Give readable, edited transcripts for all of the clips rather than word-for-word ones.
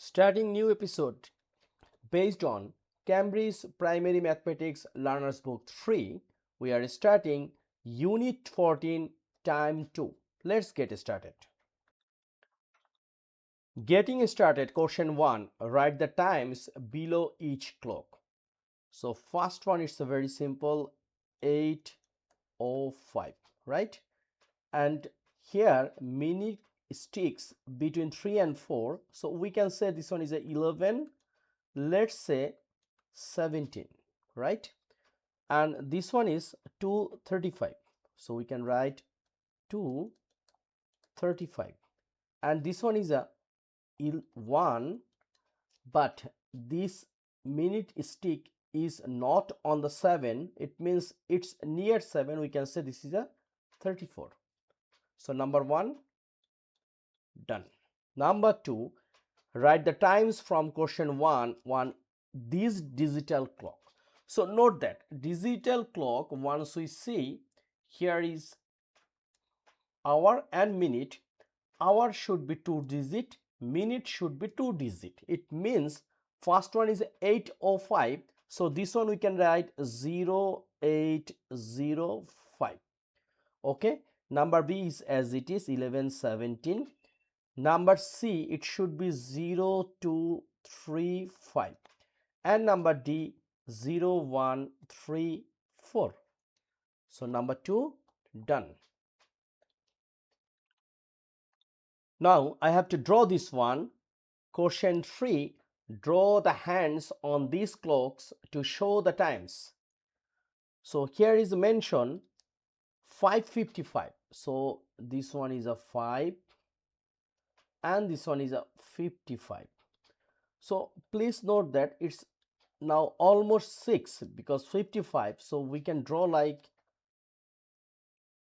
Starting new episode based on Cambridge Primary Mathematics Learners Book 3. We are starting Unit 14 Time 2. Let's get started. Getting started, question 1. Write the times below each clock. So first one is a very simple 8:05, right? And here minute sticks between 3 and 4, so we can say this one is a 11, let's say 17, right? And this one is 2:35, so we can write 2:35. And this one is a 1, but this minute stick is not on the 7, it means it's near 7, we can say this is a 34. So number 1 done. Number 2, write the times from question 1 this digital clock. So note that digital clock, once we see here is hour and minute, hour should be 2 digit, minute should be 2 digit. It means first one is 8:05, so this one we can write 08:05. Okay, number B is as it is 11:17. Number C, it should be 0235, and number D 0134. So number 2 done. Now I have to draw this one. Question 3, draw the hands on these clocks to show the times. So here is mention 5:55. So this one is a 5 and this one is a 55. So please note that it's now almost 6 because 55, so we can draw like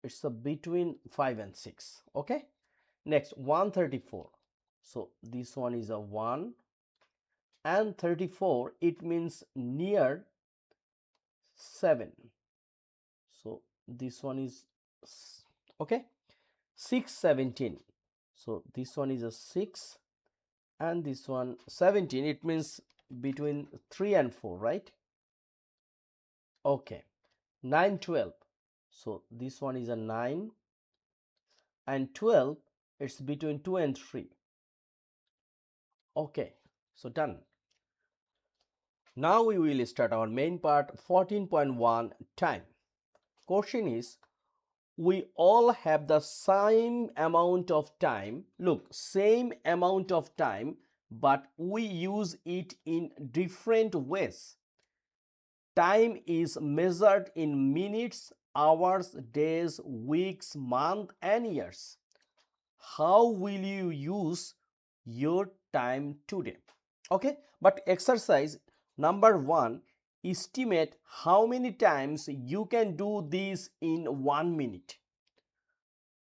it's a between 5 and 6. Okay, next 134, so this one is a 1 and 34, it means near 7, so this one is okay. 6:17, so this one is a 6 and this one 17, it means between 3 and 4, right? Okay, 9:12, so this one is a 9 and 12, it's between 2 and 3. Okay, so done. Now we will start our main part, 14.1 time. Question is, we all have the same amount of time. Look, same amount of time, but we use it in different ways. Time is measured in minutes, hours, days, weeks, months, and years. How will you use your time today? Okay, but exercise number 1, estimate how many times you can do this in 1 minute.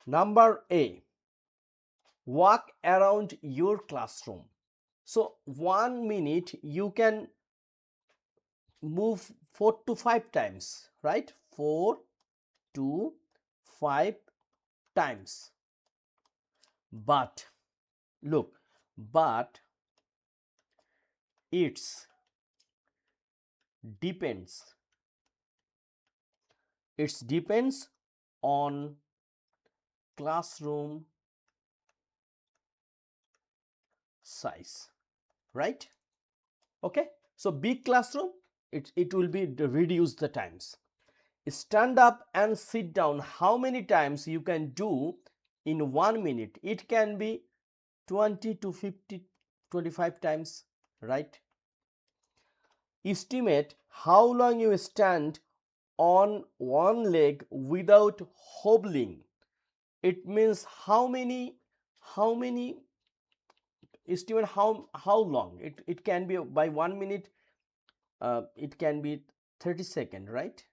Number A, walk around your classroom. So 1 minute you can move 4 to 5 times, right? 4 to 5 times. But look, but it's depends. It depends on classroom size, right? Okay, so big classroom, it will be reduce the times. Stand up and sit down, how many times you can do in 1 minute? It can be 20 to 50, 25 times, right? Estimate how long you stand on one leg without hobbling. It means how many estimate how long it can be. By 1 minute it can be 30 seconds, right?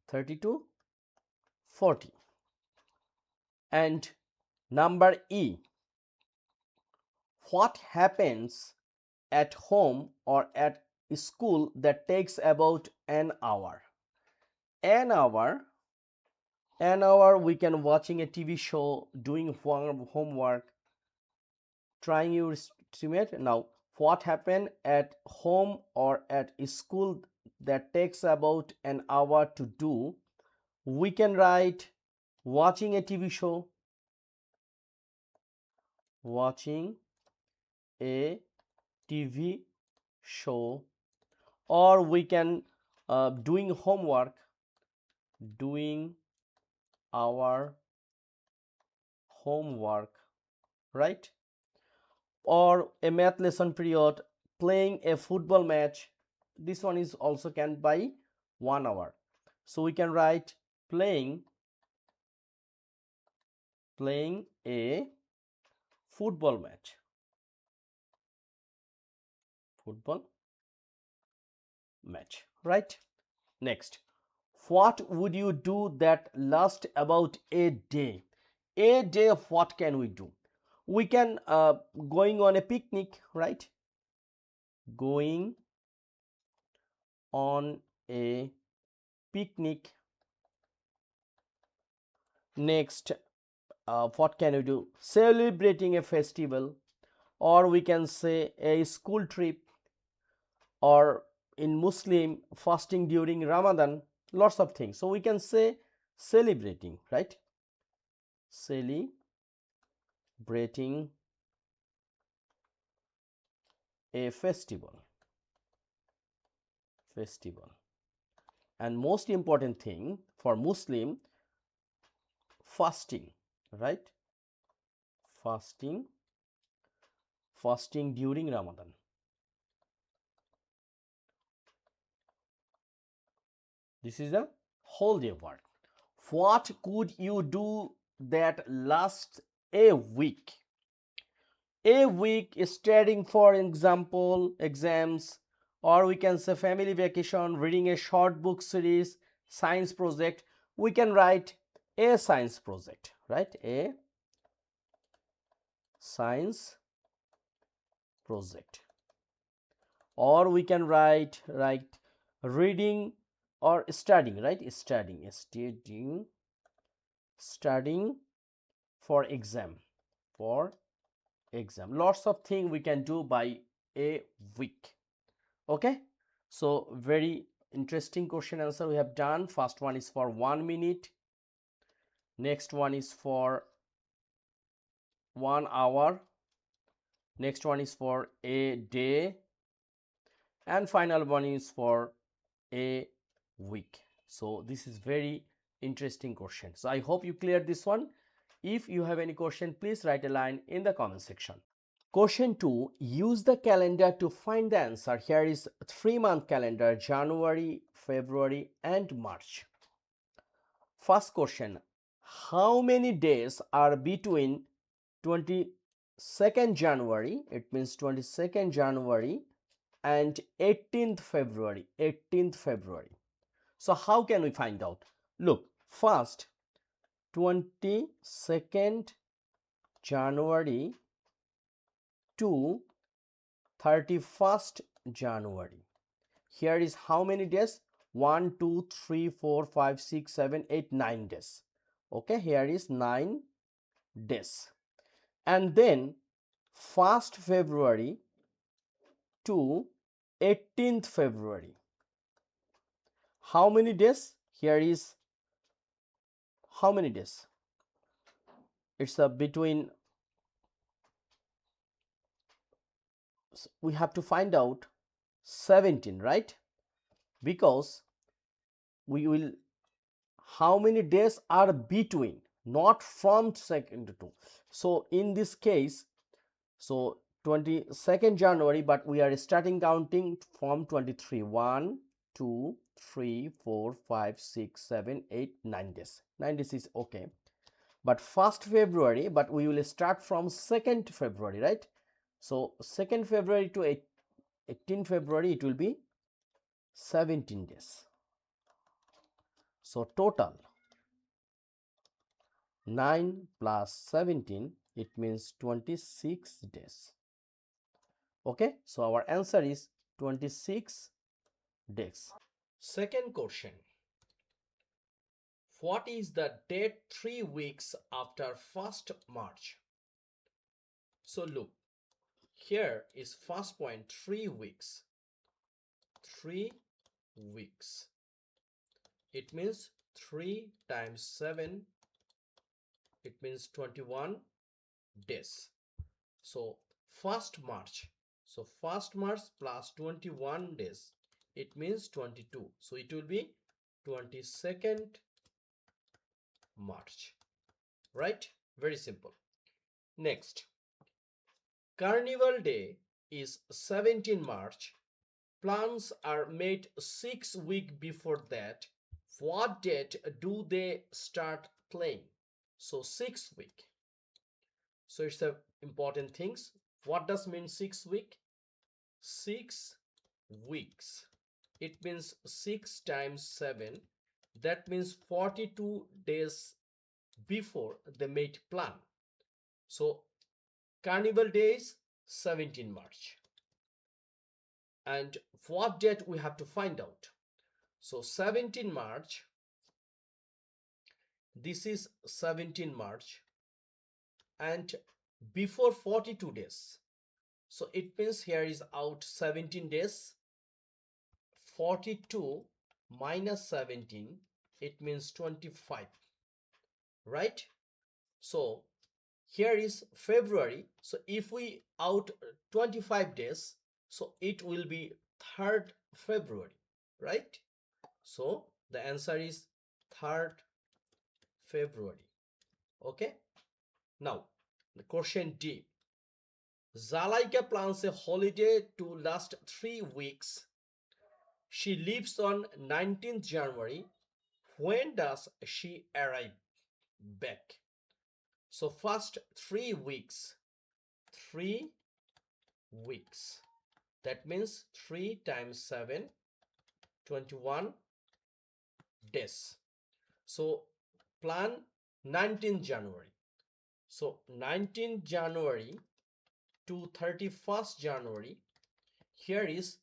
30 to 40. And number E, what happens at home or at school that takes about an hour? An hour we can watching a TV show, doing homework, trying your estimate. Now what happened at home or at school that takes about an hour to do, we can write watching a TV show, watching a TV show, or we can doing homework, doing our homework, right? Or a math lesson period, playing a football match. This one is also can by 1 hour. So we can write playing a football match, football match, right? Next, what would you do that last about a day? A day of what can we do? We can going on a picnic, right? Going on a picnic. Next, what can we do? Celebrating a festival, or we can say a school trip, or in Muslim fasting during Ramadan, lots of things. So we can say celebrating, right? Celebrating a festival. And most important thing for Muslim, fasting, right? Fasting during Ramadan. This is a whole day work. What could you do that lasts a week? A week is studying, for example, exams, or we can say family vacation, reading a short book series, science project. We can write a science project, right? A science project. Or we can write reading or studying, right? Studying for exam, lots of things we can do by a week. Okay, so very interesting question answer we have done. First one is for 1 minute, next one is for 1 hour, next one is for a day, and final one is for a week. So this is very interesting question. So I hope you cleared this one. If you have any question, please write a line in the comment section. Question 2, use the calendar to find the answer. Here is 3-month calendar, January, February and March. First question, how many days are between 22nd January, it means 22nd January and 18th February, 18th February. So how can we find out? Look, first 22nd January to 31st January. Here is how many days? 1, 2, 3, 4, 5, 6, 7, 8, 9 days. Okay, here is 9 days. And then 1st February to 18th February. How many days? Here is how many days? It's between, we have to find out 17, right? Because we will, how many days are between, not from second to two. So in this case, so 22nd January, but we are starting counting from 23. 1, 2, 3, 4, 5, 6, 7, 8, 9 days. 9 days is okay. But 1st February, but we will start from 2nd February, right? So 2nd February to 18 February, it will be 17 days. So total 9 plus 17, it means 26 days. Okay, so our answer is 26 days. Second question, what is the date 3 weeks after 1st March? So look, here is first point, 3 weeks. 3 weeks. It means 3 times 7, it means 21 days. So 1st March. So 1st March plus 21 days, it means 22. So it will be 22nd March. Right? Very simple. Next, Carnival Day is 17 March. Plans are made 6 weeks before that. What date do they start playing? So 6 week. So it's a important things. What does mean 6 week? 6 weeks. It means 6 times 7. That means 42 days before they made plan. So Carnival Day is 17 March. And what date we have to find out? So 17 March, this is 17 March, and before 42 days. So it means here is out 17 days. 42 minus 17, it means 25, right? So here is February. So if we out 25 days, so it will be 3rd February, right? So the answer is 3rd February. Okay. Now the question D. Zalaika plans a holiday to last 3 weeks. She leaves on 19th January. When does she arrive back? So first 3 weeks. 3 weeks. That means 3 times 7, 21 days. So plan 19th January. So 19th January to 31st January, here is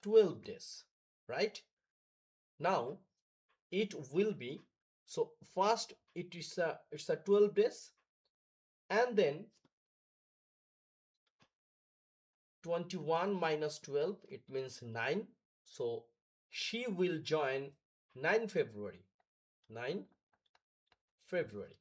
12 days, right? Now it will be, so first it's a 12 days, and then 21 minus 12, it means 9. So she will join 9 February. 9 February.